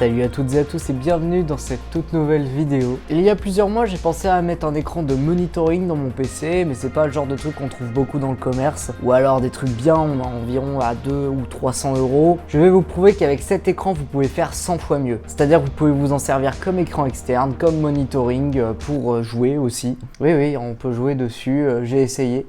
Salut à toutes et à tous et bienvenue dans cette toute nouvelle vidéo. Il y a plusieurs mois j'ai pensé à mettre un écran de monitoring dans mon PC, mais c'est pas le genre de truc qu'on trouve beaucoup dans le commerce, ou alors des trucs bien environ à 200 ou 300 euros. Je vais vous prouver qu'avec cet écran vous pouvez faire 100 fois mieux. C'est-à-dire que vous pouvez vous en servir comme écran externe, comme monitoring pour jouer aussi. Oui, on peut jouer dessus, j'ai essayé.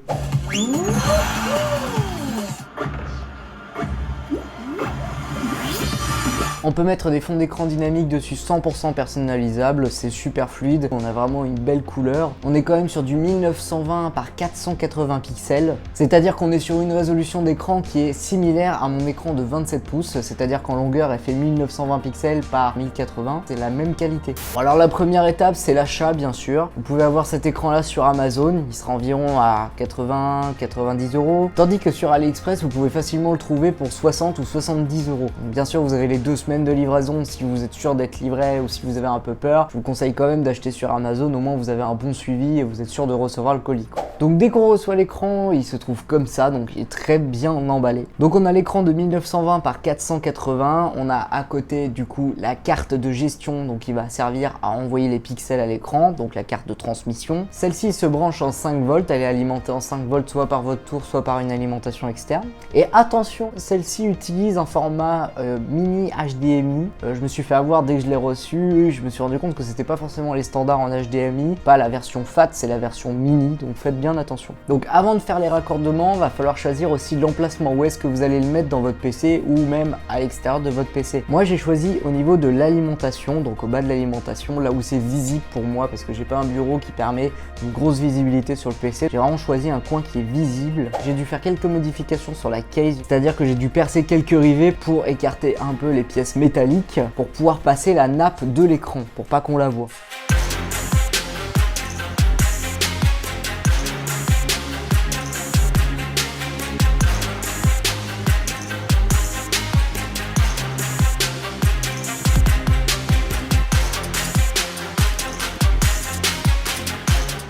On peut mettre des fonds d'écran dynamiques dessus 100% personnalisables, c'est super fluide, on a vraiment une belle couleur. On est quand même sur du 1920 par 480 pixels, c'est-à-dire qu'on est sur une résolution d'écran qui est similaire à mon écran de 27 pouces, c'est-à-dire qu'en longueur elle fait 1920 pixels par 1080, c'est la même qualité. Bon, alors la première étape c'est l'achat bien sûr, vous pouvez avoir cet écran là sur Amazon, il sera environ à 80-90 euros, tandis que sur AliExpress vous pouvez facilement le trouver pour 60 ou 70 euros. Donc, bien sûr vous avez les 2 semaines de livraison si vous êtes sûr d'être livré ou si vous avez un peu peur. Je vous conseille quand même d'acheter sur Amazon, au moins vous avez un bon suivi et vous êtes sûr de recevoir le colis. Donc dès qu'on reçoit l'écran, il se trouve comme ça, donc il est très bien emballé. Donc on a l'écran de 1920 par 480, on a à côté du coup la carte de gestion, donc qui va servir à envoyer les pixels à l'écran, donc la carte de transmission. Celle-ci se branche en 5 volts, elle est alimentée en 5 volts soit par votre tour, soit par une alimentation externe. Et attention, celle-ci utilise un format mini HDMI. Je me suis fait avoir dès que je l'ai reçu, je me suis rendu compte que c'était pas forcément les standards en HDMI, pas la version FAT, c'est la version mini, donc faites bien attention. Donc avant de faire les raccordements, va falloir choisir aussi l'emplacement où est-ce que vous allez le mettre dans votre PC ou même à l'extérieur de votre PC. Moi j'ai choisi au niveau de l'alimentation, donc au bas de l'alimentation, là où c'est visible pour moi parce que j'ai pas un bureau qui permet une grosse visibilité sur le PC. J'ai vraiment choisi un coin qui est visible. J'ai dû faire quelques modifications sur la case, c'est-à-dire que j'ai dû percer quelques rivets pour écarter un peu les pièces métallique pour pouvoir passer la nappe de l'écran pour pas qu'on la voie.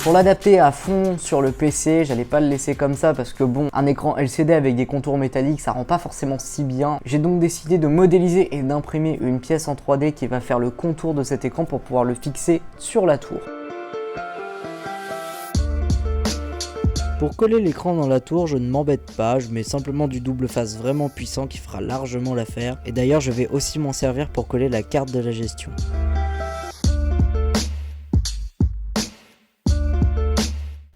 Pour l'adapter à fond sur le PC, j'allais pas le laisser comme ça parce que bon, un écran LCD avec des contours métalliques, ça rend pas forcément si bien. J'ai donc décidé de modéliser et d'imprimer une pièce en 3D qui va faire le contour de cet écran pour pouvoir le fixer sur la tour. Pour coller l'écran dans la tour, je ne m'embête pas, je mets simplement du double face vraiment puissant qui fera largement l'affaire. Et d'ailleurs, je vais aussi m'en servir pour coller la carte de la gestion.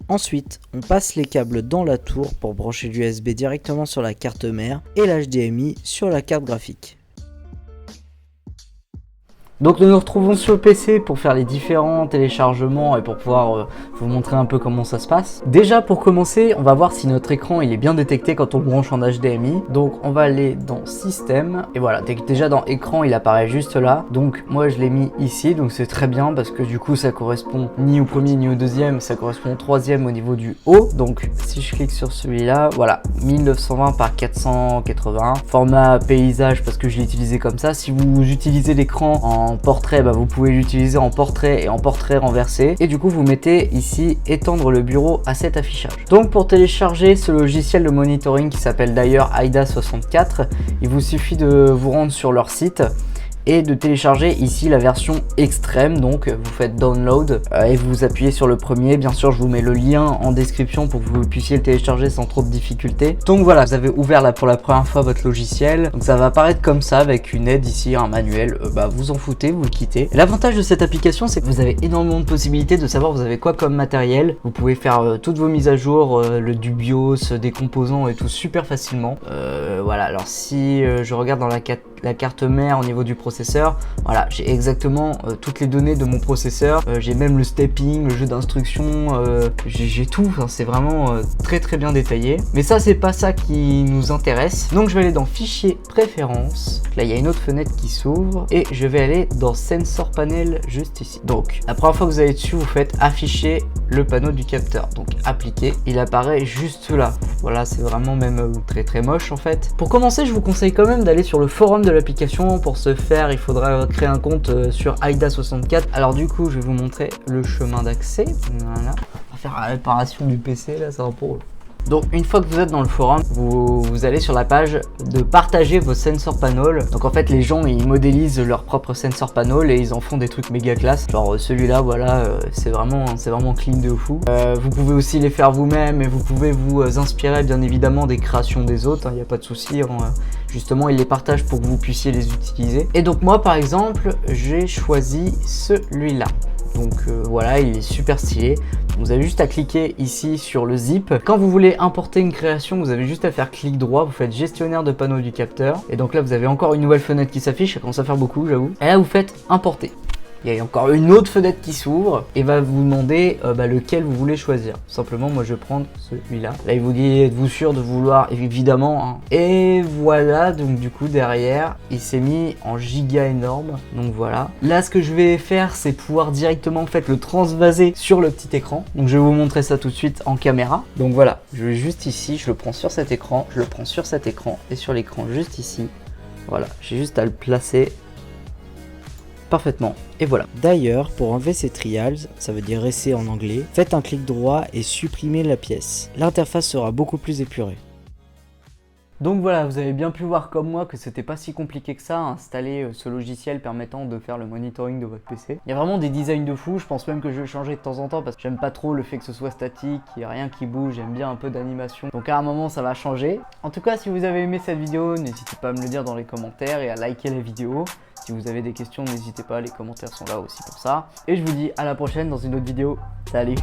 Ensuite, on passe les câbles dans la tour pour brancher l'USB directement sur la carte mère et l'HDMI sur la carte graphique. Donc nous nous retrouvons sur le PC pour faire les différents téléchargements et pour pouvoir vous montrer un peu comment ça se passe. Déjà pour commencer, on va voir si notre écran il est bien détecté quand on le branche en HDMI. Donc on va aller dans Système et voilà, déjà dans écran il apparaît juste là. Donc moi je l'ai mis ici, donc c'est très bien parce que du coup ça correspond ni au premier ni au deuxième, ça correspond au troisième au niveau du haut. Donc si je clique sur celui-là, voilà, 1920 par 480, format paysage parce que je l'ai utilisé comme ça. Si vous utilisez l'écran en portrait, vous pouvez l'utiliser en portrait et en portrait renversé et du coup vous mettez ici étendre le bureau à cet affichage. Donc pour télécharger ce logiciel de monitoring qui s'appelle d'ailleurs AIDA64, il vous suffit de vous rendre sur leur site et de télécharger ici la version extrême. Donc vous faites download et vous appuyez sur le premier. Bien sûr je vous mets le lien en description pour que vous puissiez le télécharger sans trop de difficultés. Donc voilà, vous avez ouvert là pour la première fois votre logiciel, donc ça va apparaître comme ça avec une aide ici, un manuel. Vous en foutez, vous le quittez. L'avantage de cette application c'est que vous avez énormément de possibilités de savoir vous avez quoi comme matériel. Vous pouvez faire toutes vos mises à jour, du BIOS, des composants et tout super facilement. Voilà, alors si je regarde dans la carte mère au niveau du processeur, voilà, j'ai exactement toutes les données de mon processeur, j'ai même le stepping, le jeu d'instructions, j'ai tout, enfin, c'est vraiment très bien détaillé. Mais ça c'est pas ça qui nous intéresse, donc je vais aller dans Fichier Préférences, là il y a une autre fenêtre qui s'ouvre et je vais aller dans Sensor Panel juste ici. Donc la première fois que vous allez dessus, vous faites afficher le panneau du capteur, donc appliquer, il apparaît juste là. Voilà, c'est vraiment même très moche en fait. Pour commencer, je vous conseille quand même d'aller sur le forum de l'application. Pour ce faire, il faudra créer un compte sur AIDA64. Alors du coup, je vais vous montrer le chemin d'accès. Voilà, on va faire la réparation du PC là, c'est un peu Donc une fois que vous êtes dans le forum, vous allez sur la page de partager vos sensor panels. Donc en fait les gens ils modélisent leur propre sensor panel et ils en font des trucs méga classe. Genre celui-là voilà, c'est vraiment clean de fou. Vous pouvez aussi les faire vous-même et vous pouvez vous inspirer bien évidemment des créations des autres, il n'y a pas de souci. Justement ils les partagent pour que vous puissiez les utiliser. Et donc moi par exemple j'ai choisi celui-là. Donc voilà, il est super stylé. Vous avez juste à cliquer ici sur le zip. Quand vous voulez importer une création, vous avez juste à faire clic droit, vous faites gestionnaire de panneau du capteur. Et donc là, vous avez encore une nouvelle fenêtre qui s'affiche, ça commence à faire beaucoup, j'avoue. Et là, vous faites importer. Il y a encore une autre fenêtre qui s'ouvre et va vous demander lequel vous voulez choisir. Simplement, moi je vais prendre celui-là. Là, il vous dit êtes-vous sûr de vouloir, évidemment. Hein. Et voilà, donc du coup derrière, il s'est mis en giga énorme. Donc voilà. Là, ce que je vais faire, c'est pouvoir directement en fait le transvaser sur le petit écran. Donc je vais vous montrer ça tout de suite en caméra. Donc voilà, je vais juste ici, je le prends sur cet écran, je le prends sur cet écran et sur l'écran juste ici. Voilà, j'ai juste à le placer parfaitement. Et voilà. D'ailleurs, pour enlever ces trials, ça veut dire essai en anglais, faites un clic droit et supprimez la pièce. L'interface sera beaucoup plus épurée. Donc voilà, vous avez bien pu voir comme moi que c'était pas si compliqué que ça, installer ce logiciel permettant de faire le monitoring de votre PC. Il y a vraiment des designs de fou, je pense même que je vais changer de temps en temps parce que j'aime pas trop le fait que ce soit statique, qu'il n'y ait rien qui bouge, j'aime bien un peu d'animation. Donc à un moment ça va changer. En tout cas, si vous avez aimé cette vidéo, n'hésitez pas à me le dire dans les commentaires et à liker la vidéo. Si vous avez des questions, n'hésitez pas, les commentaires sont là aussi pour ça. Et je vous dis à la prochaine dans une autre vidéo. Salut!